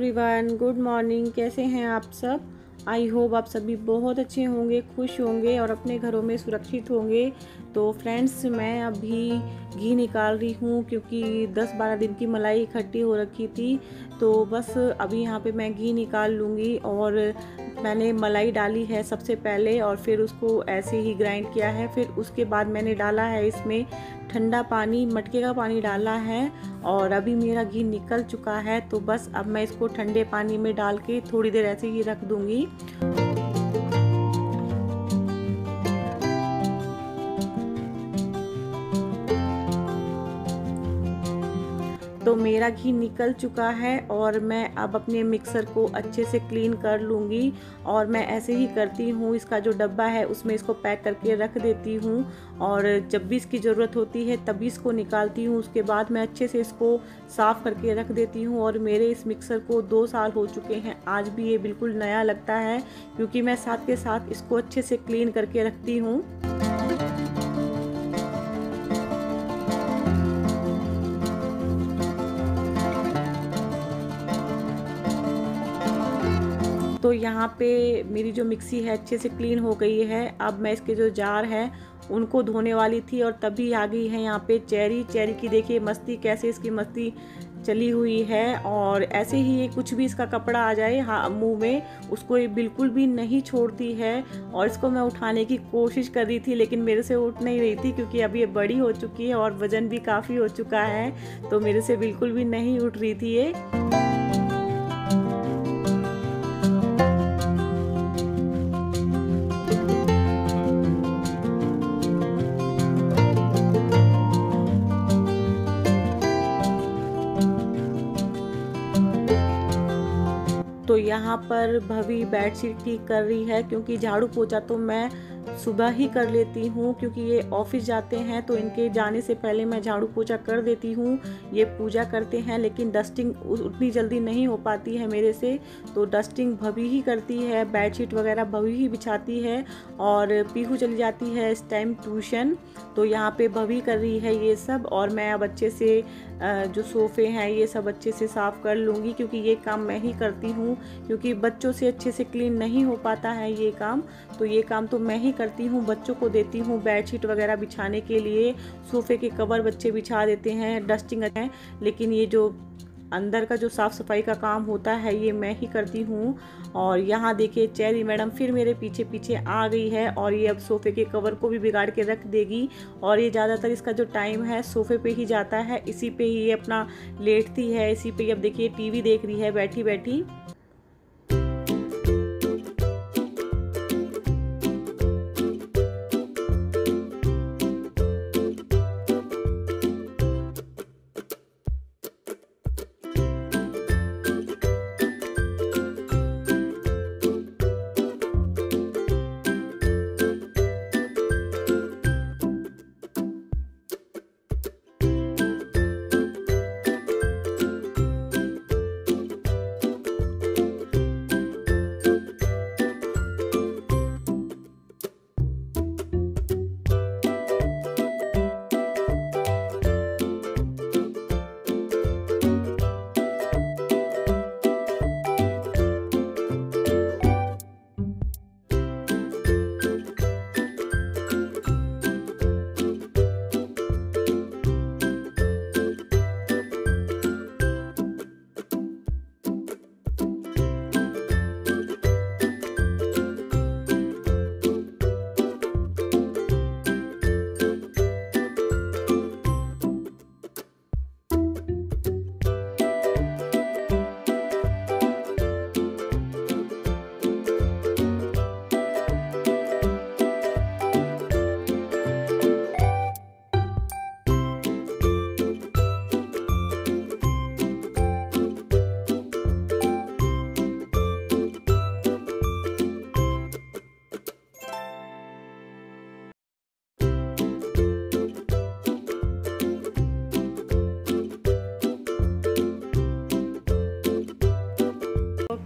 Everyone, good morning. कैसे हैं आप सब? आई होप आप सभी बहुत अच्छे होंगे, खुश होंगे और अपने घरों में सुरक्षित होंगे। तो फ्रेंड्स, मैं अभी घी निकाल रही हूँ क्योंकि 10-12 दिन की मलाई इकट्ठी हो रखी थी। तो बस अभी यहाँ पे मैं घी निकाल लूँगी। और मैंने मलाई डाली है सबसे पहले और फिर उसको ऐसे ही ग्राइंड किया है। फिर उसके बाद मैंने डाला है इसमें ठंडा पानी, मटके का पानी डाला है और अभी मेरा घी निकल चुका है। तो बस अब मैं इसको ठंडे पानी में डाल के थोड़ी देर ऐसे ही रख दूँगी। तो मेरा घी निकल चुका है और मैं अब अपने मिक्सर को अच्छे से क्लीन कर लूँगी। और मैं ऐसे ही करती हूँ, इसका जो डब्बा है उसमें इसको पैक करके रख देती हूँ और जब भी इसकी ज़रूरत होती है तभी इसको निकालती हूँ। उसके बाद मैं अच्छे से इसको साफ़ करके रख देती हूँ। और मेरे इस मिक्सर को 2 साल हो चुके हैं, आज भी ये बिल्कुल नया लगता है क्योंकि मैं साथ के साथ इसको अच्छे से क्लीन करके रखती हूँ। तो यहाँ पे मेरी जो मिक्सी है अच्छे से क्लीन हो गई है। अब मैं इसके जो जार है उनको धोने वाली थी और तभी आ गई है यहाँ पे चेरी की। देखिए मस्ती, कैसे इसकी मस्ती चली हुई है। और ऐसे ही ये कुछ भी इसका कपड़ा आ जाए मुंह में, उसको ये बिल्कुल भी नहीं छोड़ती है। और इसको मैं उठाने की कोशिश कर रही थी लेकिन मेरे से उठ नहीं रही थी क्योंकि अब ये बड़ी हो चुकी है और वज़न भी काफ़ी हो चुका है। तो मेरे से बिल्कुल भी नहीं उठ रही थी ये। तो यहाँ पर भवी बेडशीट ठीक कर रही है क्योंकि झाड़ू पोछा तो मैं सुबह ही कर लेती हूँ क्योंकि ये ऑफिस जाते हैं तो इनके जाने से पहले मैं झाड़ू पोछा कर देती हूँ। ये पूजा करते हैं लेकिन डस्टिंग उतनी जल्दी नहीं हो पाती है मेरे से, तो डस्टिंग भवी ही करती है, बेडशीट वगैरह भवी ही बिछाती है। और पीहू चली जाती है इस टाइम ट्यूशन, तो यहाँ पे भवी कर रही है ये सब। और मैं अब अच्छे से जो सोफ़े हैं ये सब अच्छे से साफ़ कर लूँगी क्योंकि ये काम मैं ही करती हूँ क्योंकि बच्चों से अच्छे से क्लीन नहीं हो पाता है ये काम। तो ये काम तो मैं ही करती हूँ, बच्चों को देती हूँ बेडशीट वगैरह बिछाने के लिए। सोफ़े के कवर बच्चे बिछा देते हैं, डस्टिंग है, लेकिन ये जो अंदर का जो साफ़ सफाई का काम होता है ये मैं ही करती हूँ। और यहाँ देखिए चेरी मैडम फिर मेरे पीछे पीछे आ गई है और ये अब सोफ़े के कवर को भी बिगाड़ के रख देगी। और ये ज़्यादातर इसका जो टाइम है सोफ़े पे ही जाता है, इसी पे ही ये अपना लेटती है, इसी पे अब देखिए टीवी देख रही है बैठी बैठी।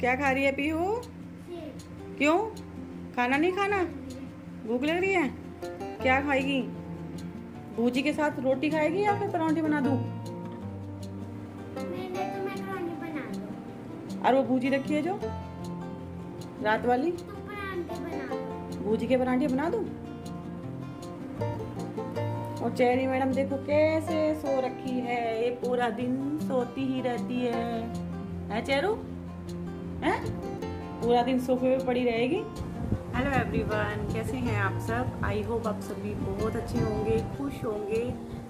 क्या खा रही है पीहू? क्यों? खाना नहीं खाना? भूख लग रही है? क्या खाएगी? भूजी के साथ रोटी खाएगी या फिर परांठे बना दूं? और वो भूजी रखी है जो रात वाली, भूजी के परांठे बना दूं। और चेरी मैडम देखो कैसे सो रखी है, ये पूरा दिन सोती ही रहती है चेरू, है पूरा दिन सोफे पे पड़ी रहेगी। हेलो एवरीवन, कैसे हैं आप सब? आई होप आप सभी बहुत अच्छे होंगे, खुश होंगे।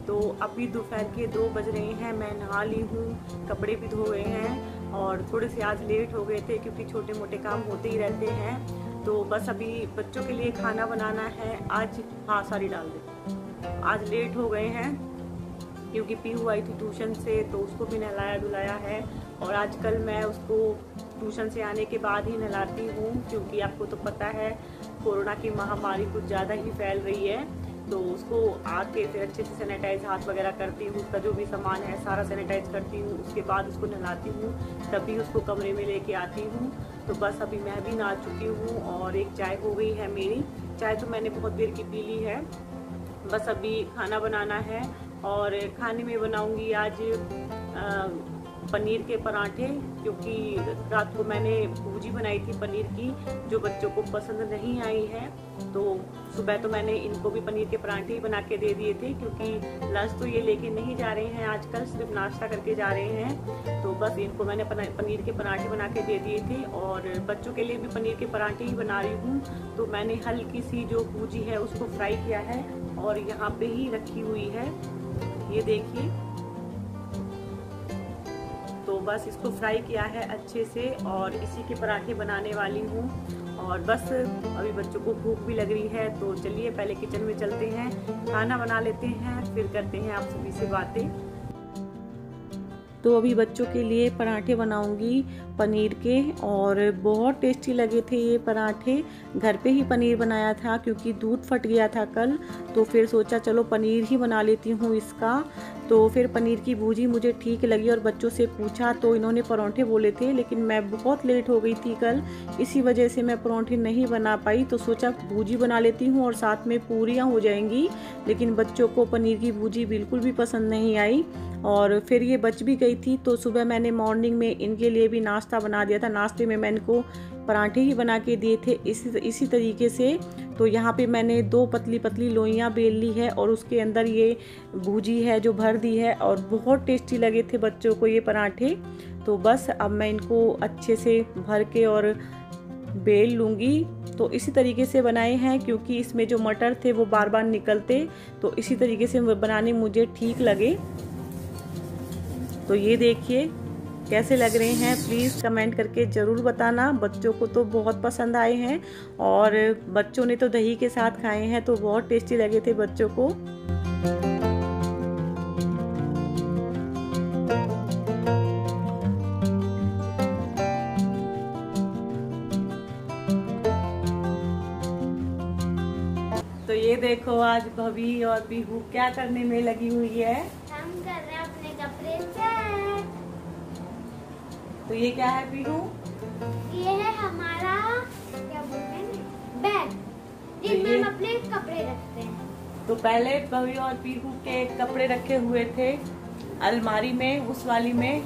तो अभी दोपहर के 2 बज रहे हैं, मैं नहा ली हूँ, कपड़े भी धो गए हैं और थोड़े से आज लेट हो गए थे क्योंकि छोटे मोटे काम होते ही रहते हैं। तो बस अभी बच्चों के लिए खाना बनाना है आज। हाँ सारी डाल दे। आज लेट हो गए हैं क्योंकि पीहू आई थी ट्यूशन से, तो उसको भी नहलाया धुलाया है। और आजकल मैं उसको ट्यूशन से आने के बाद ही नहलाती हूँ क्योंकि आपको तो पता है कोरोना की महामारी कुछ ज़्यादा ही फैल रही है। तो उसको आके फिर अच्छे से सैनिटाइज हाथ वगैरह करती हूँ, उसका जो भी सामान है सारा सैनिटाइज करती हूँ, उसके बाद उसको नहलाती हूँ, तभी उसको कमरे में लेके आती हूँ। तो बस अभी मैं भी नहा चुकी हूँ और एक चाय हो गई है मेरी। चाय तो मैंने बहुत देर की पी ली है। बस अभी खाना बनाना है और खाने में बनाऊंगी आज पनीर के पराठे, क्योंकि रात को मैंने भुजी बनाई थी पनीर की जो बच्चों को पसंद नहीं आई है। तो सुबह तो मैंने इनको भी पनीर के पराठे ही बना के दे दिए थे क्योंकि लंच तो ये लेके नहीं जा रहे हैं आजकल, सिर्फ नाश्ता करके जा रहे हैं। तो बस इनको मैंने पनीर के पराठे बना के दे दिए थे और बच्चों के लिए भी पनीर के पराठे ही बना रही हूँ। तो मैंने हल्की सी जो भुजी है उसको फ्राई किया है और यहाँ पे ही रखी हुई है, ये देखिए। तो बस इसको फ्राई किया है अच्छे से और इसी के पराठे बनाने वाली हूँ। और बस अभी बच्चों को भूख भी लग रही है, तो चलिए पहले किचन में चलते हैं, खाना बना लेते हैं, फिर करते हैं आप सभी से बातें। तो अभी बच्चों के लिए पराठे बनाऊंगी पनीर के और बहुत टेस्टी लगे थे ये पराठे। घर पे ही पनीर बनाया था क्योंकि दूध फट गया था कल, तो फिर सोचा चलो पनीर ही बना लेती हूँ इसका। तो फिर पनीर की भुजी मुझे ठीक लगी और बच्चों से पूछा तो इन्होंने पराठे बोले थे, लेकिन मैं बहुत लेट हो गई थी कल, इसी वजह से मैं पराठे नहीं बना पाई। तो सोचा भुजी बना लेती हूँ और साथ में पूरियाँ हो जाएंगी, लेकिन बच्चों को पनीर की भुजी बिल्कुल भी पसंद नहीं आई और फिर ये बच भी गई थी। तो सुबह मैंने मॉर्निंग में इनके लिए भी नाश्ता बना दिया था, नाश्ते में मैं इनको पराठे ही बना के दिए थे इसी तरीके से। तो यहाँ पे मैंने 2 पतली पतली लोइयाँ बेल ली है और उसके अंदर ये भुजी है जो भर दी है और बहुत टेस्टी लगे थे बच्चों को ये पराठे। तो बस अब मैं इनको अच्छे से भर के और बेल लूँगी। तो इसी तरीके से बनाए हैं क्योंकि इसमें जो मटर थे वो बार बार निकलते, तो इसी तरीके से बनाने मुझे ठीक लगे। तो ये देखिए कैसे लग रहे हैं, प्लीज़ कमेंट करके ज़रूर बताना। बच्चों को तो बहुत पसंद आए हैं और बच्चों ने तो दही के साथ खाए हैं तो बहुत टेस्टी लगे थे बच्चों को। तो ये देखो आज भभी और पीहू क्या करने में लगी हुई है, हम कर रहे हैं अपने कपड़े सेट। तो ये क्या है पीहू? ये है हमारा क्या बोलते हैं बैग, जिसमें हम अपने कपड़े रखते हैं। तो पहले भवी और पीहू के कपड़े रखे हुए थे अलमारी में, उस वाली में,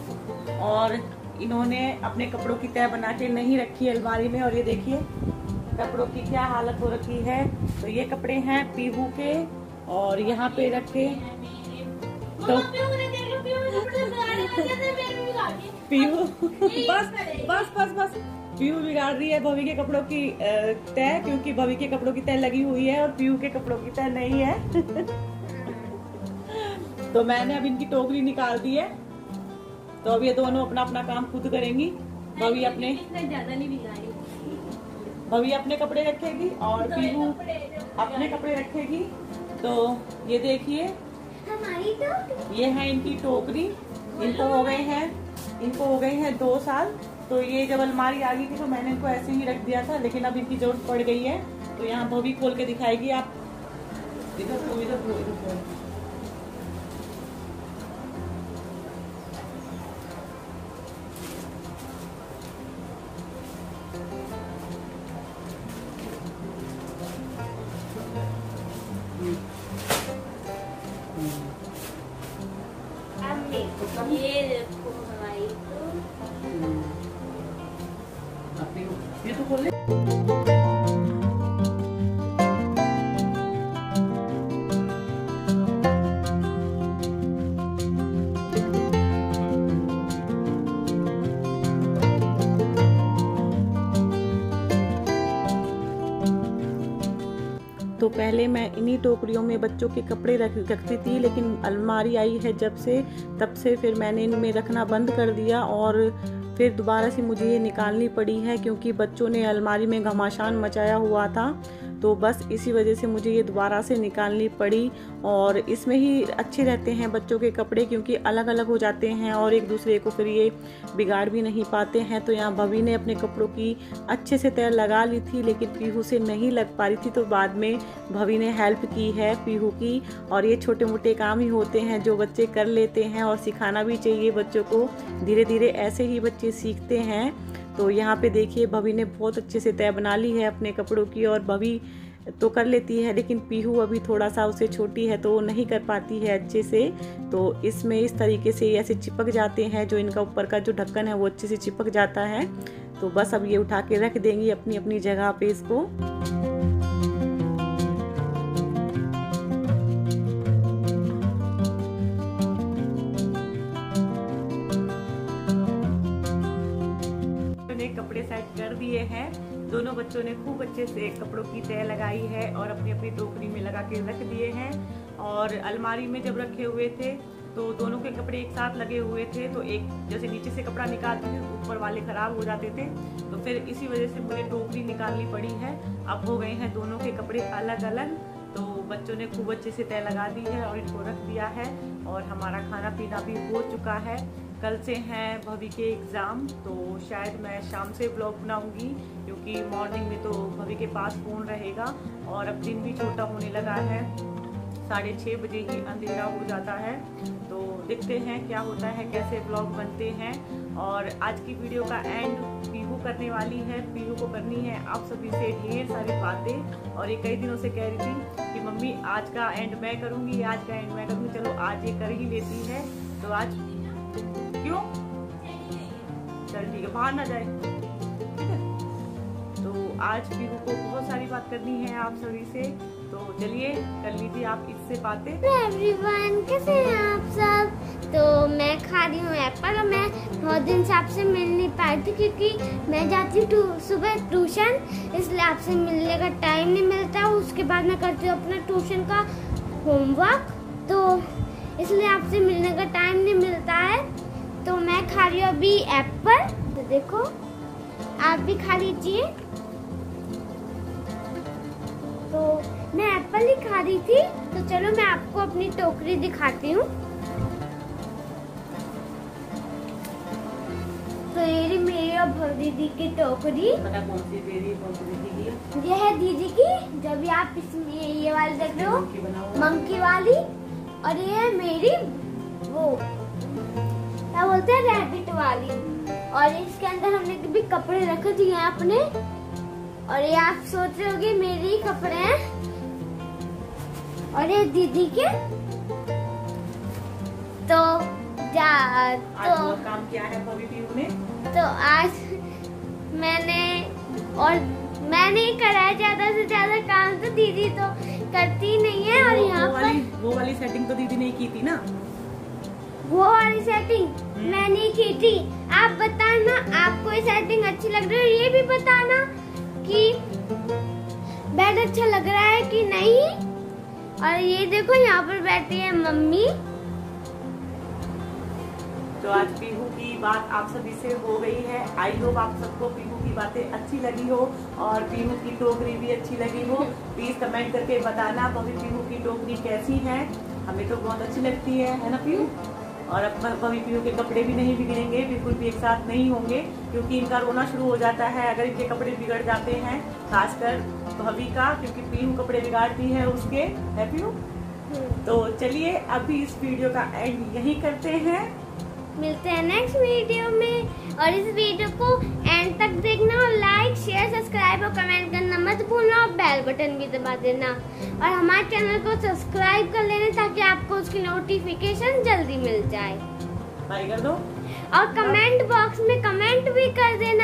और इन्होंने अपने कपड़ों की तह बना के नहीं रखी अलमारी में। और ये देखिए कपड़ों की क्या हालत हो रखी है। तो ये कपड़े हैं पीहू के और यहाँ पे रखे। तो पीहू बस पीहू बिगाड़ रही है भवी के कपड़ों की तह, क्योंकि भवी के कपड़ों की तह लगी हुई है और पीहू के कपड़ों की तह नहीं है। तो मैंने अब इनकी टोकरी निकाल दी है, तो अब ये दोनों अपना अपना काम खुद करेंगी। भवी अपने ज्यादा नहीं बिगाड़ी, भवी अपने कपड़े रखेगी और पीहू अपने कपड़े रखेगी। तो ये देखिए हमारी तो ये है इनकी टोकरी। इनको हो गए हैं 2 साल। तो ये जब अलमारी आ गई थी तो मैंने इनको ऐसे ही रख दिया था, लेकिन अब इनकी जरूरत पड़ गई है। तो यहाँ भवी खोल के दिखाएगी। आप इधर ये देखो हमारी तो खोल ले। तो पहले मैं इन्हीं टोकरियों में बच्चों के कपड़े रखती थी, लेकिन अलमारी आई है जब से, तब से फिर मैंने इनमें रखना बंद कर दिया और फिर दोबारा से मुझे ये निकालनी पड़ी है, क्योंकि बच्चों ने अलमारी में घमासान मचाया हुआ था। तो बस इसी वजह से मुझे ये दोबारा से निकालनी पड़ी। और इसमें ही अच्छे रहते हैं बच्चों के कपड़े, क्योंकि अलग अलग हो जाते हैं और एक दूसरे को फिर ये बिगाड़ भी नहीं पाते हैं। तो यहाँ भवी ने अपने कपड़ों की अच्छे से तय लगा ली थी, लेकिन पीहू से नहीं लग पा रही थी। तो बाद में भवी ने हेल्प की है पीहू की। और ये छोटे मोटे काम ही होते हैं जो बच्चे कर लेते हैं, और सिखाना भी चाहिए बच्चों को। धीरे धीरे ऐसे ही बच्चे सीखते हैं। तो यहाँ पे देखिए भवी ने बहुत अच्छे से तय बना ली है अपने कपड़ों की। और भवी तो कर लेती है, लेकिन पीहू अभी थोड़ा सा उसे छोटी है तो नहीं कर पाती है अच्छे से। तो इसमें इस तरीके से ऐसे चिपक जाते हैं, जो इनका ऊपर का जो ढक्कन है वो अच्छे से चिपक जाता है। तो बस अब ये उठा के रख देंगी अपनी अपनी जगह पे इसको। कपड़े सेट कर दिए हैं। दोनों बच्चों ने खूब अच्छे से कपड़ों की तय लगाई है और अपनी अपनी टोकरी में लगा के रख दिए हैं। और अलमारी में जब रखे हुए थे तो दोनों के कपड़े एक साथ लगे हुए थे, तो एक जैसे नीचे से कपड़ा निकालते थे ऊपर वाले खराब हो जाते थे, तो फिर इसी वजह से मुझे टोकरी निकालनी पड़ी है। अब हो गए हैं दोनों के कपड़े अलग अलग। तो बच्चों ने खूब अच्छे से तय लगा दी है और इनको रख दिया है। और हमारा खाना पीना भी हो चुका है। कल से हैं भवी के एग्ज़ाम, तो शायद मैं शाम से ब्लॉग बनाऊंगी, क्योंकि मॉर्निंग में तो भवी के पास फ़ोन रहेगा। और अब दिन भी छोटा होने लगा है, 6:30 बजे ही अंधेरा हो जाता है। तो देखते हैं क्या होता है, कैसे ब्लॉग बनते हैं। और आज की वीडियो का एंड पीहू करने वाली है। पीहू को करनी है आप सभी से ढेर सारी बातें। और ये कई दिनों से कह रही थी कि मम्मी आज का एंड मैं करूँगी, आज का एंड मैं करूँगी। चलो आज ये कर ही लेती है। तो आज क्यों, चल ठीक है, बाहर ना जाए, ठीक है। तो आज पीहू को बहुत सारी बात करनी है आप सभी से, तो चलिए कर लीजिए आप इससे बातें। एवरीवन, कैसे हैं आप सब? तो मैं खा रही हूँ एप्पल। और मैं बहुत दिन से आपसे मिल नहीं पाई थी, क्योंकि मैं जाती हूँ सुबह ट्यूशन, इसलिए आपसे मिलने का टाइम नहीं मिलता। उसके बाद मैं करती हूँ अपना ट्यूशन का होमवर्क, तो इसलिए आपसे मिलने का टाइम नहीं मिलता है। तो मैं खा रही हूँ अभी एप्पल, तो देखो आप भी खा लीजिए। तो मैं एप्पल ही खा रही थी, तो चलो मैं आपको अपनी टोकरी दिखाती हूँ। तो ये मेरी और भव दीदी की टोकरी। पता कौन सी तेरी कौन सी दीदी की? ये है दीदी की, जो भी आप इसमें ये वाली देख रहे हो, मंकी वाली। और ये है मेरी वो क्या बोलते हैं, रैबिट वाली। और इसके अंदर हमने भी कपड़े रख दिए हैं अपने। और ये आप सोच रहे होंगे मेरे ही कपड़े हैं, और ये दीदी के। तो आज और काम किया है भवी पीहू ने? तो आज मैंने ही करा है ज्यादा से ज्यादा काम, तो दीदी तो करती नहीं है। और यहाँ पर वो वाली सेटिंग तो दीदी ने की थी ना, वो वाली सेटिंग मैंने की थी। आप बताना आपको ये सेटिंग अच्छी लग रही है, ये भी बताना कि बेड अच्छा लग रहा है कि नहीं। और ये देखो यहाँ पर बैठी है मम्मी। तो आज पीहू की बात आप सभी से हो गई है। आई होप आप सबको पीहू की बातें अच्छी लगी हो और पीहू की टोकरी भी अच्छी लगी हो। प्लीज कमेंट करके बताना भवी पीहू की टोकरी कैसी है। हमें तो बहुत अच्छी लगती है ना पीहू। और अब भवी पीहू के कपड़े भी नहीं बिगड़ेंगे, बिल्कुल भी एक साथ नहीं होंगे, क्योंकि इनका रोना शुरू हो जाता है अगर इनके कपड़े बिगड़ जाते हैं, खासकर भवी का, क्योंकि पीहू कपड़े बिगाड़ती है उसके, है पीहू। तो चलिए अभी इस वीडियो का एंड यही करते हैं, मिलते हैं नेक्स्ट वीडियो में। और इस वीडियो को एंड तक देखना और लाइक शेयर सब्सक्राइब और कमेंट करना मत भूलना, और बेल बटन भी दबा देना। और हमारे चैनल को सब्सक्राइब कर लेना ताकि आपको उसकी नोटिफिकेशन जल्दी मिल जाए। बाय कर दो। और कमेंट बॉक्स में कमेंट भी कर देना।